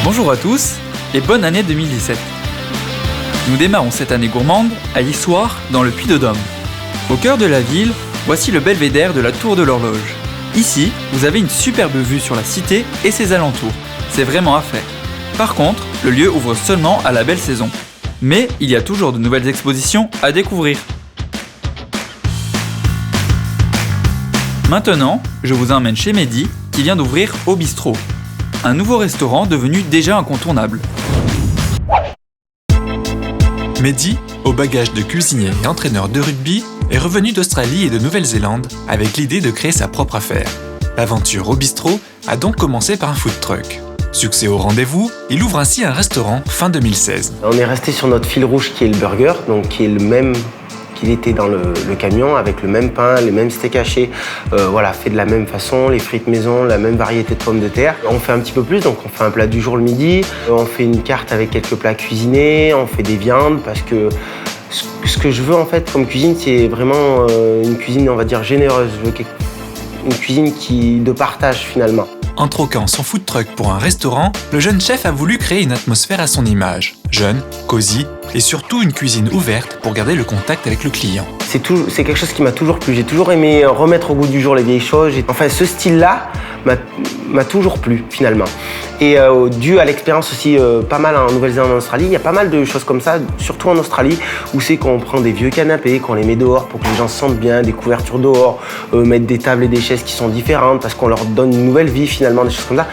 Bonjour à tous et bonne année 2017. Nous démarrons cette année gourmande à Issoire, dans le Puy-de-Dôme. Au cœur de la ville, voici le belvédère de la Tour de l'Horloge. Ici, vous avez une superbe vue sur la cité et ses alentours. C'est vraiment à faire. Par contre, le lieu ouvre seulement à la belle saison. Mais il y a toujours de nouvelles expositions à découvrir. Maintenant, je vous emmène chez Mehdi, qui vient d'ouvrir Au Bistrot. Un nouveau restaurant devenu déjà incontournable. Mehdi, au bagage de cuisinier et entraîneur de rugby, est revenu d'Australie et de Nouvelle-Zélande avec l'idée de créer sa propre affaire. L'aventure Au Bistrot a donc commencé par un food truck. Succès au rendez-vous, il ouvre ainsi un restaurant fin 2016. On est resté sur notre fil rouge qui est le burger, donc qui est le même qu'il était dans le camion, avec le même pain, les mêmes steaks hachés, fait de la même façon, les frites maison, la même variété de pommes de terre. On fait un petit peu plus, donc on fait un plat du jour le midi, on fait une carte avec quelques plats cuisinés, on fait des viandes, parce que ce que je veux en fait comme cuisine, c'est vraiment une cuisine, on va dire, généreuse. Je veux une cuisine de partage finalement. En troquant son food truck pour un restaurant, le jeune chef a voulu créer une atmosphère à son image. Jeune, cosy et surtout une cuisine ouverte pour garder le contact avec le client. C'est quelque chose qui m'a toujours plu. J'ai toujours aimé remettre au goût du jour les vieilles choses. Enfin, ce style-là m'a toujours plu finalement. Et dû à l'expérience aussi pas mal en Nouvelle-Zélande et en Australie, il y a pas mal de choses comme ça, surtout en Australie, où c'est qu'on prend des vieux canapés, qu'on les met dehors pour que les gens se sentent bien, des couvertures dehors, mettre des tables et des chaises qui sont différentes parce qu'on leur donne une nouvelle vie finalement, des choses comme ça.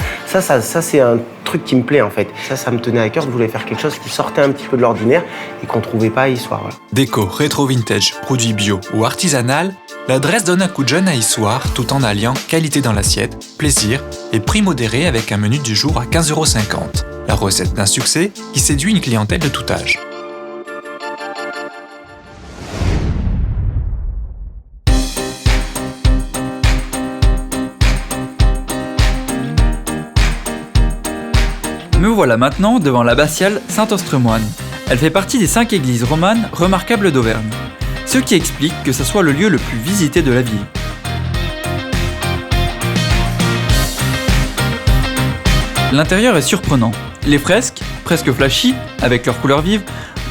Ça c'est un truc qui me plaît en fait. Ça me tenait à cœur. Je voulais faire quelque chose qui sortait un petit peu de l'ordinaire et qu'on trouvait pas à Issoire. Voilà. Déco, rétro-vintage, produits bio ou artisanal, l'adresse donne un coup de jeune à Issoire tout en alliant qualité dans l'assiette, plaisir et prix modéré avec un menu du jour à 15,50 €. La recette d'un succès qui séduit une clientèle de tout âge. Me voilà maintenant devant l'abbatiale Saint-Austremoine. Elle fait partie des 5 églises romanes remarquables d'Auvergne. Ce qui explique que ce soit le lieu le plus visité de la ville. L'intérieur est surprenant. Les fresques, presque flashy, avec leurs couleurs vives,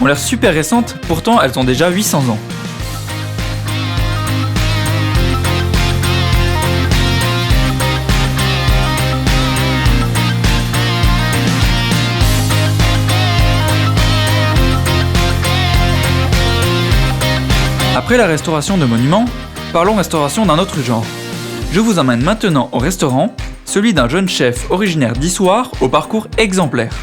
ont l'air super récentes, pourtant elles ont déjà 800 ans. Après la restauration de monuments, parlons restauration d'un autre genre. Je vous emmène maintenant au restaurant, celui d'un jeune chef originaire d'Issoire au parcours exemplaire.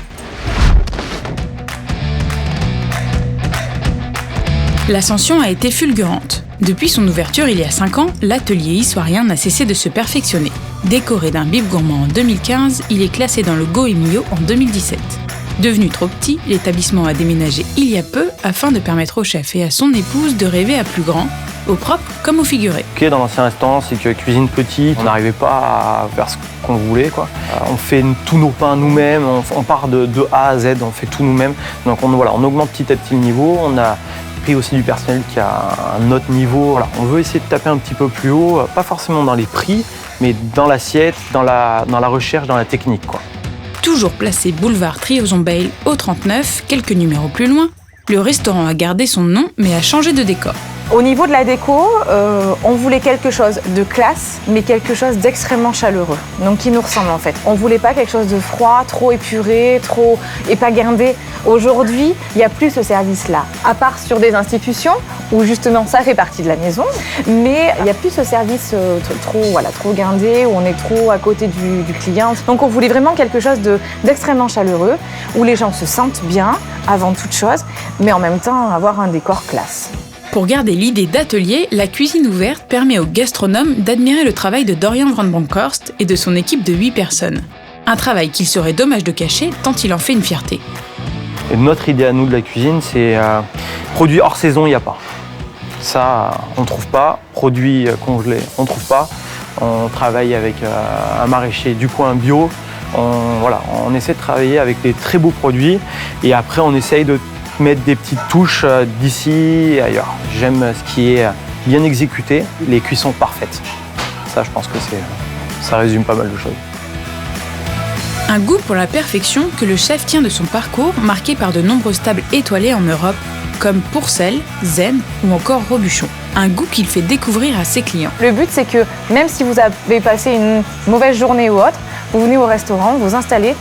L'ascension a été fulgurante. Depuis son ouverture il y a 5 ans, l'atelier issoirien n'a cessé de se perfectionner. Décoré d'un bib gourmand en 2015, il est classé dans le Goemio en 2017. Devenu trop petit, l'établissement a déménagé il y a peu afin de permettre au chef et à son épouse de rêver à plus grand, au propre comme au figuré. Ce qui est dans l'ancien restaurant, c'est que cuisine petite, on n'arrivait pas à faire ce qu'on voulait, quoi. On fait tous nos pains nous-mêmes, on part de A à Z, on fait tout nous-mêmes. Donc on augmente petit à petit le niveau. On a pris aussi du personnel qui a un autre niveau. Voilà. On veut essayer de taper un petit peu plus haut, pas forcément dans les prix, mais dans l'assiette, dans la recherche, dans la technique, quoi. Toujours placé boulevard Triozon-Bail au 39, quelques numéros plus loin, le restaurant a gardé son nom mais a changé de décor. Au niveau de la déco, on voulait quelque chose de classe, mais quelque chose d'extrêmement chaleureux, donc qui nous ressemble en fait. On voulait pas quelque chose de froid, trop épuré, trop épagardé. Aujourd'hui, il n'y a plus ce service-là, à part sur des institutions où justement ça fait partie de la maison, mais il n'y a plus ce service trop guindé, où on est trop à côté du client. Donc on voulait vraiment quelque chose d'extrêmement chaleureux, où les gens se sentent bien avant toute chose, mais en même temps avoir un décor classe. Pour garder l'idée d'atelier, la cuisine ouverte permet aux gastronomes d'admirer le travail de Dorian Van Bronckhorst et de son équipe de 8 personnes. Un travail qu'il serait dommage de cacher tant il en fait une fierté. Et notre idée à nous de la cuisine, c'est produits hors saison, il n'y a pas. Ça, on ne trouve pas. Produits congelés, on ne trouve pas. On travaille avec un maraîcher du coin bio. On essaie de travailler avec des très beaux produits et après on essaye de mettre des petites touches d'ici et ailleurs. J'aime ce qui est bien exécuté, les cuissons parfaites. Ça, je pense que ça résume pas mal de choses. Un goût pour la perfection que le chef tient de son parcours marqué par de nombreuses tables étoilées en Europe, comme Pourcel, Zen ou encore Robuchon. Un goût qu'il fait découvrir à ses clients. Le but, c'est que même si vous avez passé une mauvaise journée ou autre, vous venez au restaurant, vous installez,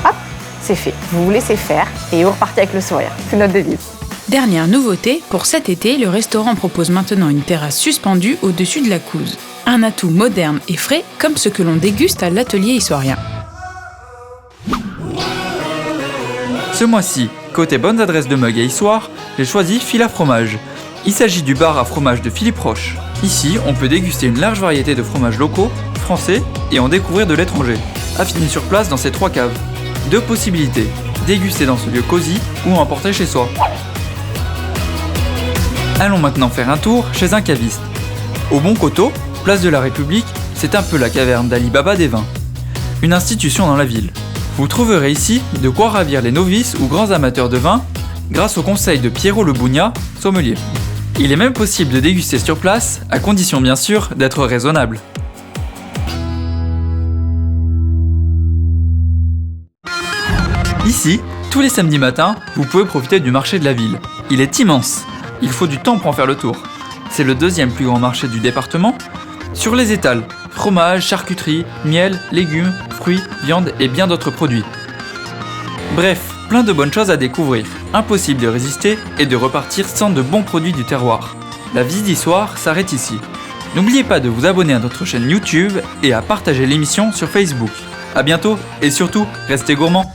hop, c'est fait. Vous vous laissez faire et vous repartez avec le sourire. C'est notre devise. Dernière nouveauté, pour cet été, le restaurant propose maintenant une terrasse suspendue au-dessus de la couse. Un atout moderne et frais comme ce que l'on déguste à l'atelier issoirien. Ce mois-ci, côté bonnes adresses de mug et Issoire, j'ai choisi Fila Fromage. Il s'agit du bar à fromage de Philippe Roche. Ici, on peut déguster une large variété de fromages locaux, français et en découvrir de l'étranger, affinés sur place dans ces 3 caves. 2 possibilités, déguster dans ce lieu cosy ou emporter chez soi. Allons maintenant faire un tour chez un caviste. Au Bon Coteau, place de la République, c'est un peu la caverne d'Ali Baba des vins. Une institution dans la ville. Vous trouverez ici de quoi ravir les novices ou grands amateurs de vin grâce au conseil de Pierrot Le Bougna, sommelier. Il est même possible de déguster sur place, à condition bien sûr d'être raisonnable. Ici, tous les samedis matins, vous pouvez profiter du marché de la ville. Il est immense. Il faut du temps pour en faire le tour. C'est le 2e plus grand marché du département. Sur les étals, fromage, charcuterie, miel, légumes, fruits, viande et bien d'autres produits. Bref, plein de bonnes choses à découvrir. Impossible de résister et de repartir sans de bons produits du terroir. La visite d'Issoire s'arrête ici. N'oubliez pas de vous abonner à notre chaîne YouTube et à partager l'émission sur Facebook. A bientôt et surtout, restez gourmands.